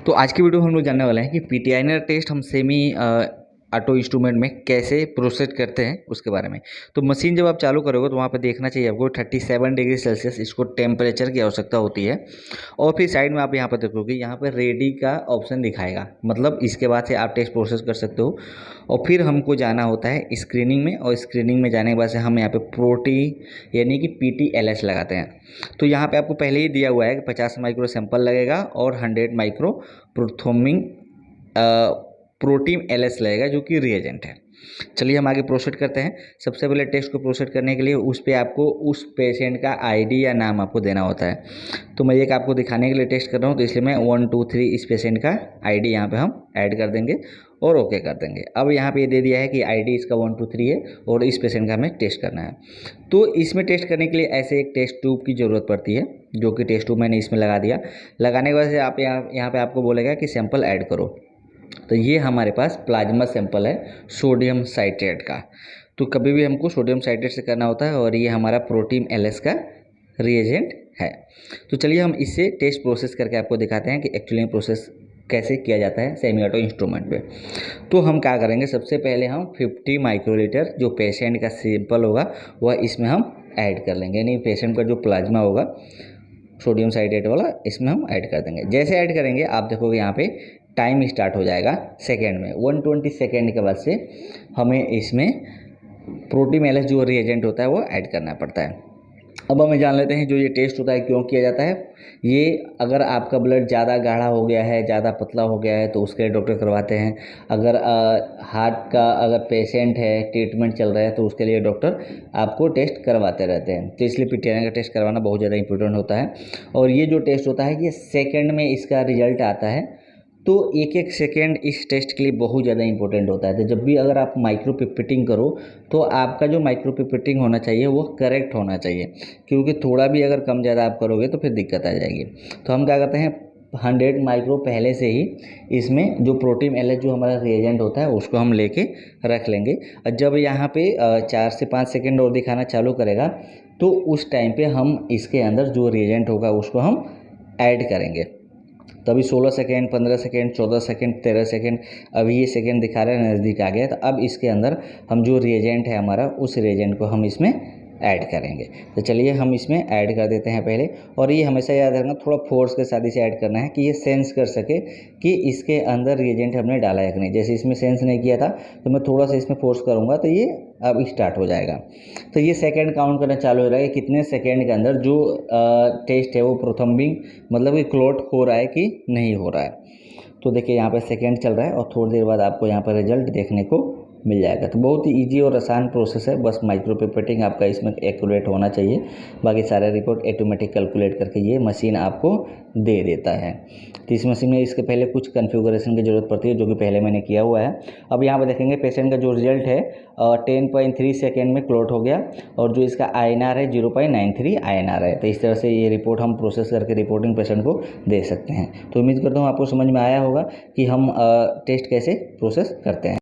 तो आज की वीडियो में हम लोग जानने वाले हैं कि पीटीआईआर टेस्ट हम सेमी ऑटो इंस्ट्रूमेंट में कैसे प्रोसेस करते हैं उसके बारे में। तो मशीन जब आप चालू करोगे तो वहाँ पे देखना चाहिए आपको 37 डिग्री सेल्सियस इसको टेम्परेचर की आवश्यकता होती है। और फिर साइड में आप यहाँ पर देखोगे, यहाँ पर रेडी का ऑप्शन दिखाएगा, मतलब इसके बाद से आप टेस्ट प्रोसेस कर सकते हो। और फिर हमको जाना होता है स्क्रीनिंग में, और स्क्रीनिंग में जाने के बाद से हम यहाँ पे प्रोटी यानी कि PTLS लगाते हैं। तो यहाँ पे आपको पहले ही दिया हुआ है कि 50 माइक्रो सैंपल लगेगा और 100 माइक्रो प्रोथोमिंग प्रोटीन LS लगेगा, जो कि रिएजेंट है। चलिए हम आगे प्रोसीड करते हैं। सबसे पहले टेस्ट को प्रोसीड करने के लिए उस पर आपको उस पेशेंट का ID या नाम आपको देना होता है। तो मैं एक आपको दिखाने के लिए टेस्ट कर रहा हूँ, तो इसलिए मैं 1 2 3 इस पेशेंट का ID यहाँ पे हम ऐड कर देंगे और ओके कर देंगे। अब यहाँ पे ये दे दिया है कि ID इसका 1 2 3 है और इस पेशेंट का हमें टेस्ट करना है। तो इसमें टेस्ट करने के लिए ऐसे एक टेस्ट ट्यूब की ज़रूरत पड़ती है, जो कि टेस्ट ट्यूब मैंने इसमें लगा दिया। लगाने के बाद से आप यहाँ पे आपको बोलेगा कि सैंपल ऐड करो। तो ये हमारे पास प्लाज्मा सैंपल है सोडियम साइट्रेट का। तो कभी भी हमको सोडियम साइट्रेट से करना होता है, और ये हमारा प्रोटीन LS का रिएजेंट है। तो चलिए हम इससे टेस्ट प्रोसेस करके आपको दिखाते हैं कि एक्चुअली प्रोसेस कैसे किया जाता है सेमी ऑटो इंस्ट्रूमेंट पे। तो हम क्या करेंगे, सबसे पहले हम 50 माइक्रोलीटर जो पेशेंट का सैंपल होगा वह इसमें हम ऐड कर लेंगे, यानी पेशेंट का जो प्लाज्मा होगा सोडियम साइट्रेट वाला इसमें हम ऐड कर देंगे। जैसे ऐड करेंगे आप देखोगे यहाँ पे टाइम स्टार्ट हो जाएगा सेकेंड में। 120 सेकेंड के बाद से हमें इसमें प्रोटीन LS जो रिएजेंट होता है वो ऐड करना पड़ता है। अब हमें जान लेते हैं जो ये टेस्ट होता है क्यों किया जाता है। ये अगर आपका ब्लड ज़्यादा गाढ़ा हो गया है, ज़्यादा पतला हो गया है, तो उसके लिए डॉक्टर करवाते हैं। अगर हार्ट का अगर पेशेंट है, ट्रीटमेंट चल रहा है, तो उसके लिए डॉक्टर आपको टेस्ट करवाते रहते हैं। तो इसलिए पीटीआईआर का टेस्ट करवाना बहुत ज़्यादा इंपॉर्टेंट होता है। और ये जो टेस्ट होता है ये सेकेंड में इसका रिजल्ट आता है। तो एक एक सेकेंड इस टेस्ट के लिए बहुत ज़्यादा इंपॉर्टेंट होता है। तो जब भी अगर आप माइक्रो पिपेटिंग करो तो आपका जो माइक्रो पिपेटिंग होना चाहिए वो करेक्ट होना चाहिए, क्योंकि थोड़ा भी अगर कम ज़्यादा आप करोगे तो फिर दिक्कत आ जाएगी। तो हम क्या करते हैं, 100 माइक्रो पहले से ही इसमें जो प्रोटीन LS जो हमारा रिएजेंट होता है उसको हम लेके रख लेंगे। और जब यहाँ पे 4 से 5 सेकेंड और दिखाना चालू करेगा तो उस टाइम पे हम इसके अंदर जो रिएजेंट होगा उसको हम ऐड करेंगे। तभी 16 सेकेंड, 15 सेकेंड, 14 सेकेंड, 13 सेकेंड, अभी ये सेकेंड दिखा रहा है, नज़दीक आ गया। तो अब इसके अंदर हम जो रिएजेंट है हमारा उस रिएजेंट को हम इसमें ऐड करेंगे। तो चलिए हम इसमें ऐड कर देते हैं पहले। और ये हमेशा याद रखना, थोड़ा फोर्स के साथ इसे ऐड करना है कि ये सेंस कर सके कि इसके अंदर रिएजेंट हमने डाला है कि नहीं। जैसे इसमें सेंस नहीं किया था तो मैं थोड़ा सा इसमें फोर्स करूँगा तो ये अब स्टार्ट हो जाएगा। तो ये सेकंड काउंट करना चालू हो रहा है कि कितने सेकंड के अंदर जो टेस्ट है वो प्रोथम्बिंग मतलब कि क्लॉट हो रहा है कि नहीं हो रहा है। तो देखिए यहाँ पे सेकंड चल रहा है और थोड़ी देर बाद आपको यहाँ पर रिजल्ट देखने को मिल जाएगा। तो बहुत ही ईजी और आसान प्रोसेस है, बस माइक्रो पिपेटिंग आपका इसमें एक्यूरेट होना चाहिए। बाकी सारा रिपोर्ट ऑटोमेटिक कैलकुलेट करके ये मशीन आपको दे देता है। तो इस मशीन में इसके पहले कुछ कन्फिगरेशन की ज़रूरत पड़ती है, जो कि पहले मैंने किया हुआ है। अब यहाँ पर देखेंगे पेशेंट का जो रिजल्ट है 10.3 सेकेंड में क्लॉट हो गया, और जो इसका INR है 0.93 INR है। तो इस तरह से ये रिपोर्ट हम प्रोसेस करके रिपोर्टिंग पेशेंट को दे सकते हैं। तो उम्मीद करता हूँ आपको समझ में आया होगा कि हम टेस्ट कैसे प्रोसेस करते हैं।